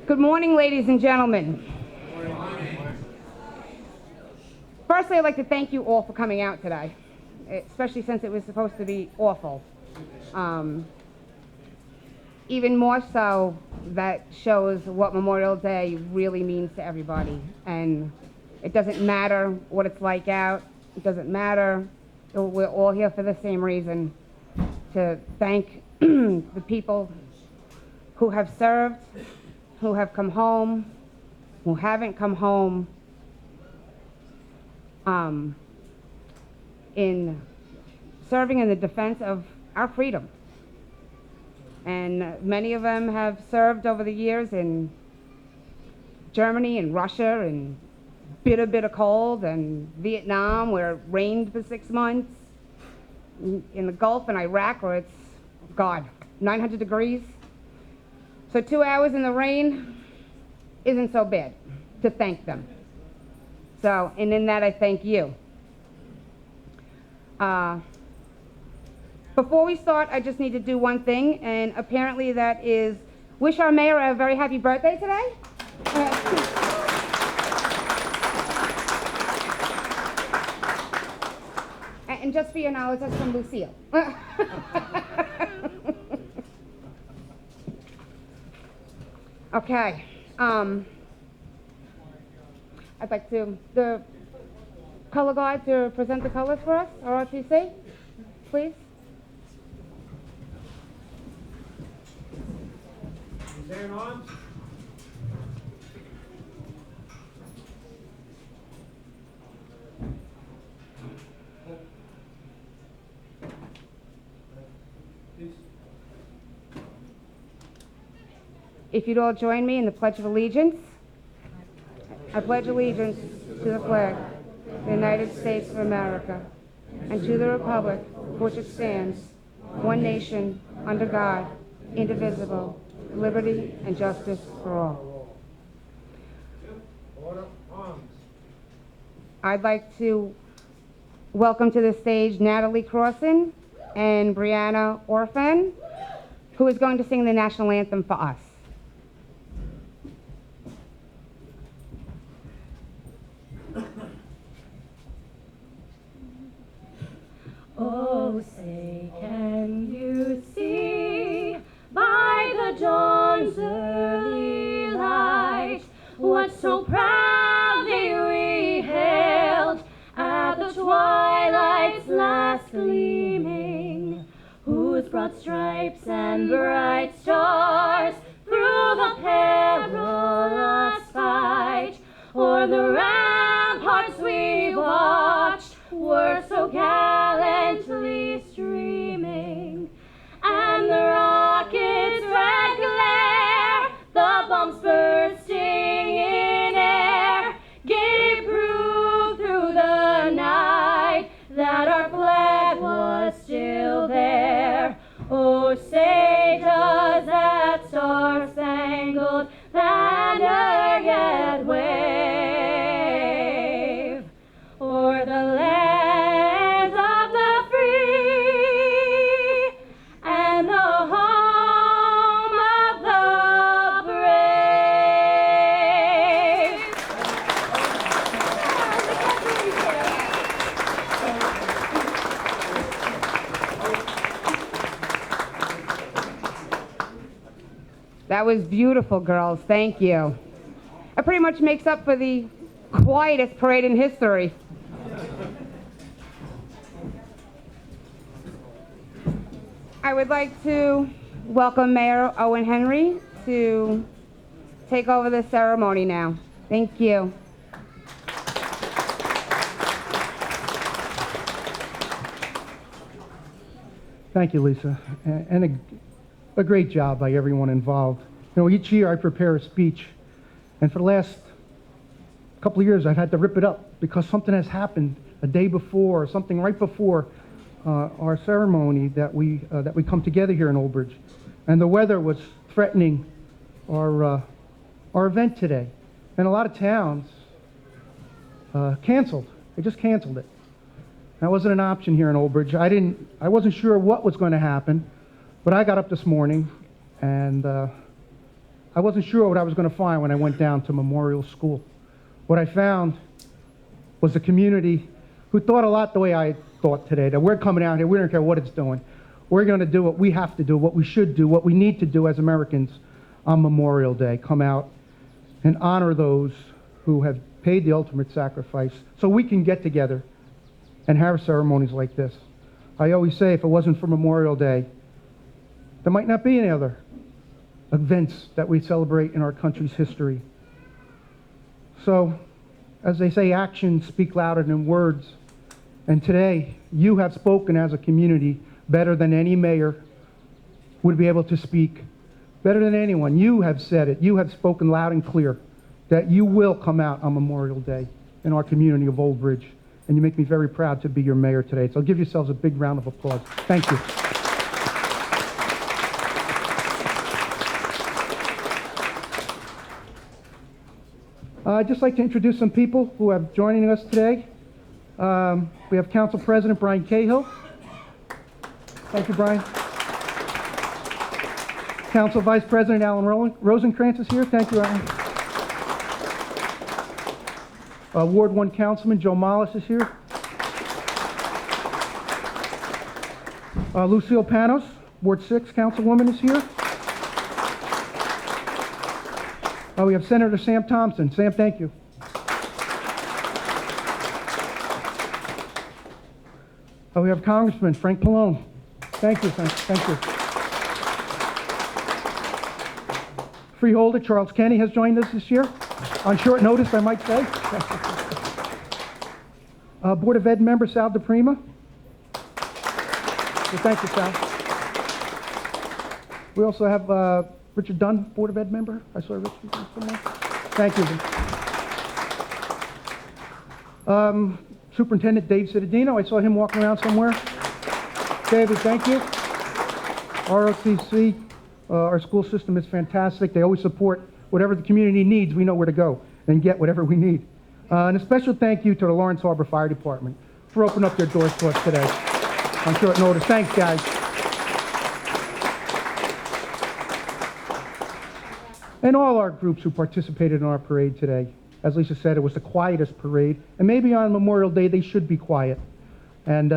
Good morning, ladies and gentlemen. Firstly, I'd like to thank you all for coming out today, especially since it was supposed to be awful. Even more so, that shows what Memorial Day really means to everybody. And it doesn't matter what it's like out. It doesn't matter. We're all here for the same reason, to thank the people who have served, who have come home, who haven't come home, in serving in the defense of our freedom. And many of them have served over the years in Germany and Russia and bitter cold, and Vietnam, where it rained for 6 months, in the Gulf and Iraq, where it's, God, 900 degrees. So 2 hours in the rain isn't so bad to thank them. So, and in that I thank you. Before we start, I just need to do one thing, and apparently that is wish our mayor a very happy birthday today. And just for your knowledge, that's from Lucille. Okay. I'd like the color guard to present the colors for us, ROTC, please. Stand on. If you'd all join me in the Pledge of Allegiance. I pledge allegiance to the flag of the United States of America and to the republic for which it stands, one nation, under God, indivisible, liberty and justice for all. Order, arms. I'd like to welcome to the stage Natalie Crossan and Brianna Orphan, who is going to sing the national anthem for us. Oh, say, can you see by the dawn's early light what so proudly we hailed at the twilight's last gleaming, whose broad stripes and bright stars through the perilous fight o'er the ramparts we watched were so gallantly streaming, and the rocket's red glare, the bombs bursting in air, gave proof through the night that our flag was still there. Oh, say does that star-spangled banner yet wave o'er the land of the free and the home of the brave? That was beautiful, girls. Thank you. It pretty much makes up for the quietest parade in history. I would like to welcome Mayor Owen Henry to take over the ceremony now. Thank you. Thank you, Lisa, and a great job by everyone involved. You know, each year I prepare a speech, and for the last couple of years I've had to rip it up because something has happened a day before, or something right before our ceremony that we come together here in Old Bridge, and the weather was threatening our event today, and a lot of towns canceled. They just canceled it. That wasn't an option here in Old Bridge. I wasn't sure what was going to happen, but I got up this morning and I wasn't sure what I was going to find when I went down to Memorial School. What I found was a community who thought a lot the way I thought today, that we're coming out here, we don't care what it's doing. We're going to do what we have to do, what we should do, what we need to do as Americans on Memorial Day. Come out and honor those who have paid the ultimate sacrifice so we can get together and have ceremonies like this. I always say if it wasn't for Memorial Day, there might not be any other events that we celebrate in our country's history. So, as they say, actions speak louder than words. And today, you have spoken as a community better than any mayor would be able to speak, better than anyone. You have said it. You have spoken loud and clear that you will come out on Memorial Day in our community of Old Bridge. And you make me very proud to be your mayor today. So give yourselves a big round of applause. Thank you. I'd just like to introduce some people who are joining us today. We have Council President Brian Cahill. Thank you, Brian. Council Vice President Alan Rosenkrantz is here. Thank you, Alan. Ward 1 Councilman Joe Mollis is here. Lucille Panos, Ward 6 Councilwoman, is here. We have Senator Sam Thompson. Sam, thank you. We have Congressman Frank Pallone. Thank you, Frank. Thank you. Freeholder Charles Kenny has joined us this year. On short notice, I might say. Board of Ed member Sal DePrima. Well, thank you, Sal. We also have Richard Dunn, Board of Ed member. I saw Richard somewhere. Thank you. Superintendent Dave Cittadino. I saw him walking around somewhere. David, thank you. ROTC, our school system is fantastic. They always support whatever the community needs. We know where to go and get whatever we need. And a special thank you to the Lawrence Harbor Fire Department for opening up their doors to us today on short notice. Thanks, guys. And all our groups who participated in our parade today. As Lisa said, it was the quietest parade. And maybe on Memorial Day, they should be quiet. And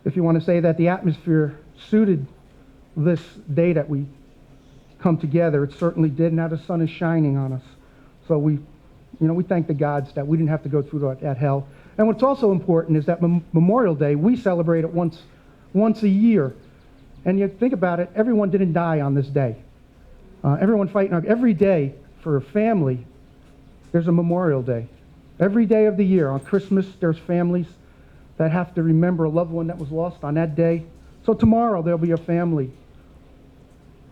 if you want to say that the atmosphere suited this day that we come together, it certainly did. Now the sun is shining on us. So we thank the gods that we didn't have to go through that hell. And what's also important is that Memorial Day, we celebrate it once a year. And you think about it, everyone didn't die on this day. Everyone fighting every day for a family. There's a Memorial Day. Every day of the year, on Christmas, there's families that have to remember a loved one that was lost on that day. So tomorrow, there'll be a family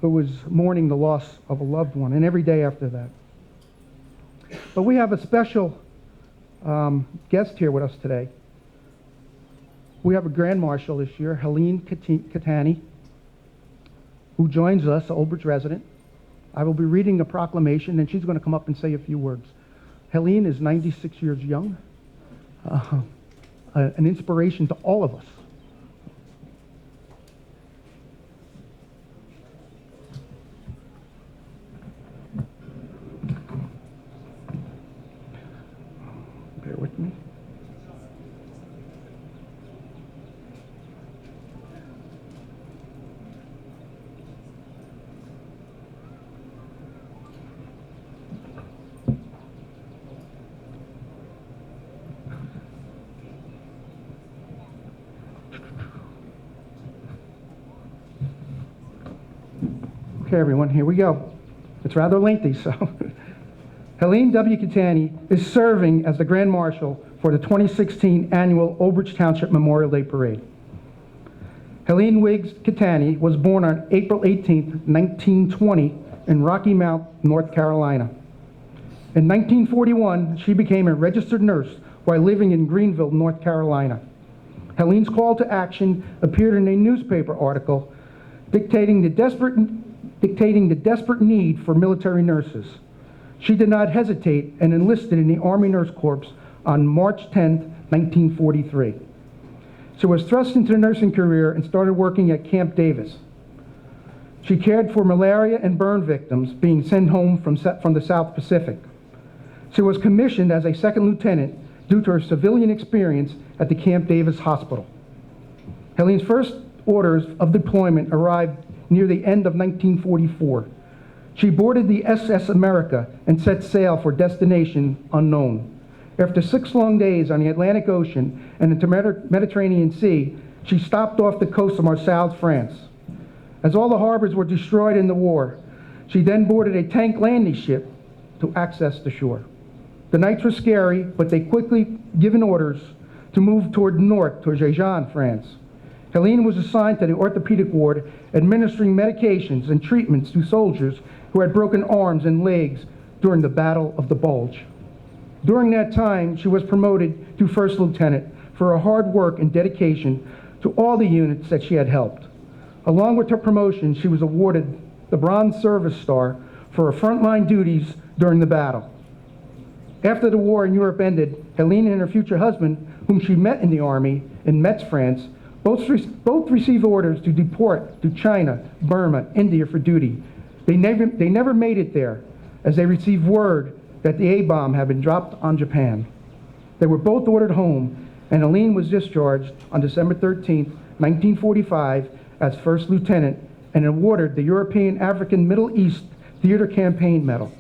who is mourning the loss of a loved one, and every day after that. But we have a special guest here with us today. We have a Grand Marshal this year, Helene Cattani, who joins us, an Old Bridge resident. I will be reading the proclamation, and she's going to come up and say a few words. Helene is 96 years young, an inspiration to all of us. Bear with me. Okay, everyone, here we go. It's rather lengthy, so. Helene W. Cattani is serving as the Grand Marshal for the 2016 annual Old Bridge Township Memorial Day Parade. Helene Wiggs Cattani was born on April 18, 1920 in Rocky Mount, North Carolina. In 1941, she became a registered nurse while living in Greenville, North Carolina. Helene's call to action appeared in a newspaper article dictating the desperate need for military nurses. She did not hesitate and enlisted in the Army Nurse Corps on March 10, 1943. She was thrust into the nursing career and started working at Camp Davis. She cared for malaria and burn victims being sent home from the South Pacific. She was commissioned as a second lieutenant due to her civilian experience at the Camp Davis Hospital. Helene's first orders of deployment arrived near the end of 1944. She boarded the SS America and set sail for destination unknown. After 6 long days on the Atlantic Ocean and into Mediterranean Sea, she stopped off the coast of Marseille, France. As all the harbors were destroyed in the war, she then boarded a tank landing ship to access the shore. The nights were scary, but they quickly given orders to move toward north, to Jejan, France. Helene was assigned to the orthopedic ward, administering medications and treatments to soldiers who had broken arms and legs during the Battle of the Bulge. During that time, she was promoted to first lieutenant for her hard work and dedication to all the units that she had helped. Along with her promotion, she was awarded the Bronze Service Star for her frontline duties during the battle. After the war in Europe ended, Helene and her future husband, whom she met in the army in Metz, France, both received orders to deport to China, Burma, India for duty. They never made it there, as they received word that the A-bomb had been dropped on Japan. They were both ordered home, and Helene was discharged on December 13, 1945, as first lieutenant and awarded the European African Middle East Theater Campaign Medal.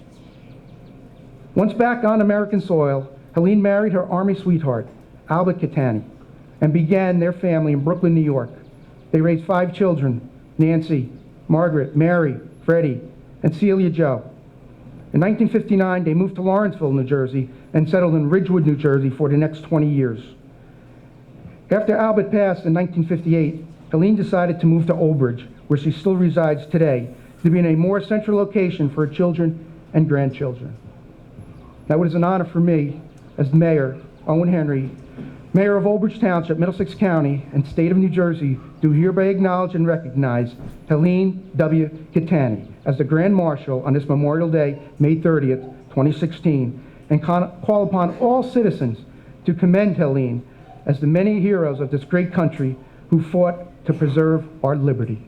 Once back on American soil, Helene married her Army sweetheart, Helene Cattani, and began their family in Brooklyn, New York. They raised 5 children, Nancy, Margaret, Mary, Freddie, and Celia Jo. In 1959, they moved to Lawrenceville, New Jersey, and settled in Ridgewood, New Jersey for the next 20 years. After Albert passed in 1958, Helene decided to move to Old Bridge, where she still resides today, to be in a more central location for her children and grandchildren. Now it is an honor for me, as Mayor Owen Henry, Mayor of Old Bridge Township, Middlesex County, and State of New Jersey, to hereby acknowledge and recognize Helene W. Cattani as the Grand Marshal on this Memorial Day, May 30th, 2016, and call upon all citizens to commend Helene as the many heroes of this great country who fought to preserve our liberty.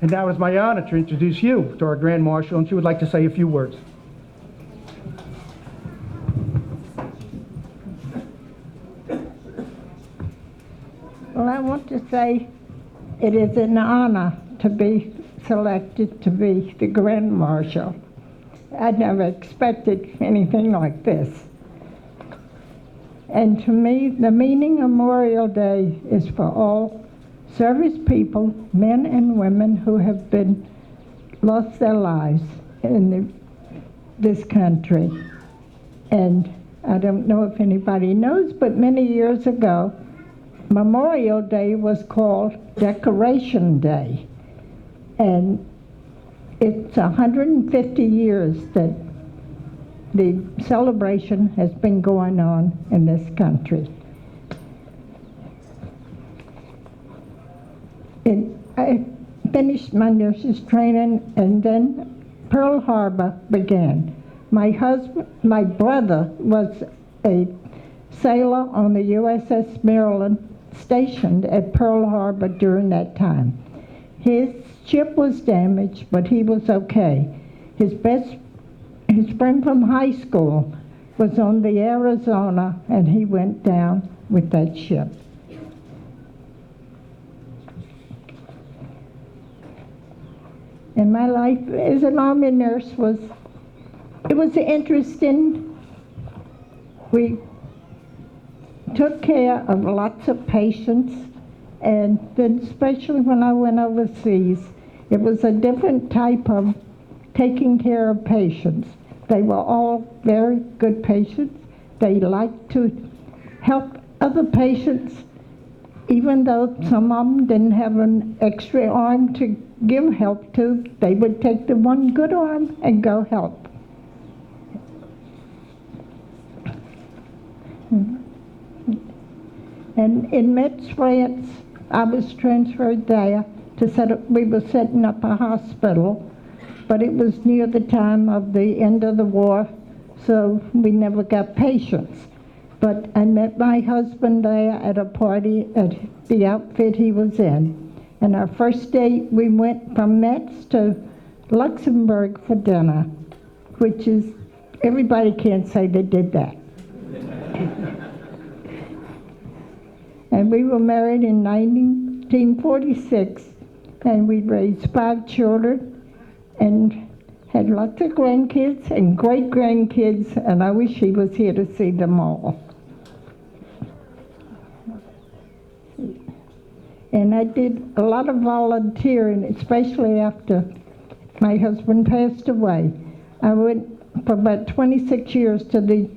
And now it's my honor to introduce you to our Grand Marshal, and she would like to say a few words. Well, I want to say it is an honor to be selected to be the Grand Marshal. I never expected anything like this. And to me, the meaning of Memorial Day is for all service people, men and women who have lost their lives in this country. And I don't know if anybody knows, but many years ago, Memorial Day was called Decoration Day. And it's 150 years that the celebration has been going on in this country. I finished my nurse's training, and then Pearl Harbor began. My brother was a sailor on the USS Maryland, stationed at Pearl Harbor during that time. His ship was damaged, but he was okay. His friend from high school was on the Arizona, and he went down with that ship. And my life as an Army nurse was interesting. We took care of lots of patients, and then especially when I went overseas, it was a different type of taking care of patients. They were all very good patients. They liked to help other patients, even though some of them didn't have an extra arm to give help to. They would take the one good arm and go help. And in Metz, France, I was transferred there to set up, we were setting up a hospital, but it was near the time of the end of the war, so we never got patients. But I met my husband there at a party at the outfit he was in. And our first date, we went from Metz to Luxembourg for dinner, which is, everybody can't say they did that. And we were married in 1946, and we raised 5 children and had lots of grandkids and great-grandkids, and I wish he was here to see them all. And I did a lot of volunteering, especially after my husband passed away. I went for about 26 years to the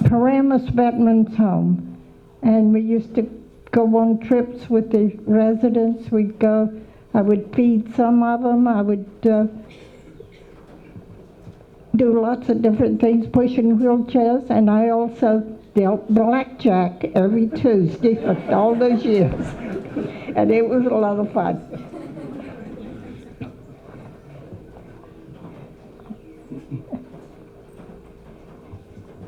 Paramus Veterans Home. And we used to go on trips with the residents. We'd go, I would feed some of them. I would do lots of different things, pushing wheelchairs. And I also dealt blackjack every Tuesday for all those years. And it was a lot of fun.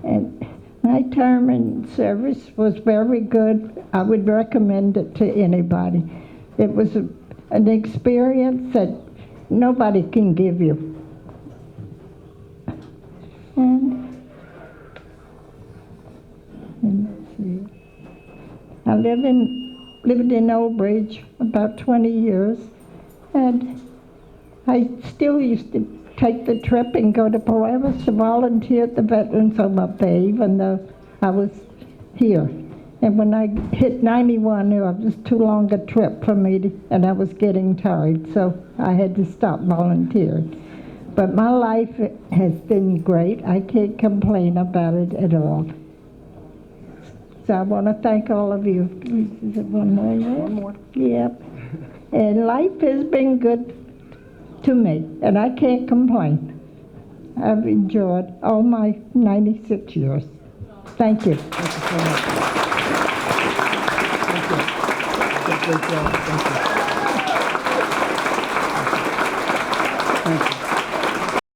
And my term in service was very good. I would recommend it to anybody. It was an experience that nobody can give you. And let's see. I lived in Old Bridge about 20 years, and I still used to take the trip and go to Paramus to volunteer at the Veterans Home up there, even though I was here. And when I hit 91, it was too long a trip for me, and I was getting tired, so I had to stop volunteering. But my life has been great. I can't complain about it at all. So I want to thank all of you. Is it one more? One more. Yep. And life has been good to me, and I can't complain. I've enjoyed all my 96 years. Thank you. Thank you so much. Thank you. Great job. Thank you. Thank you.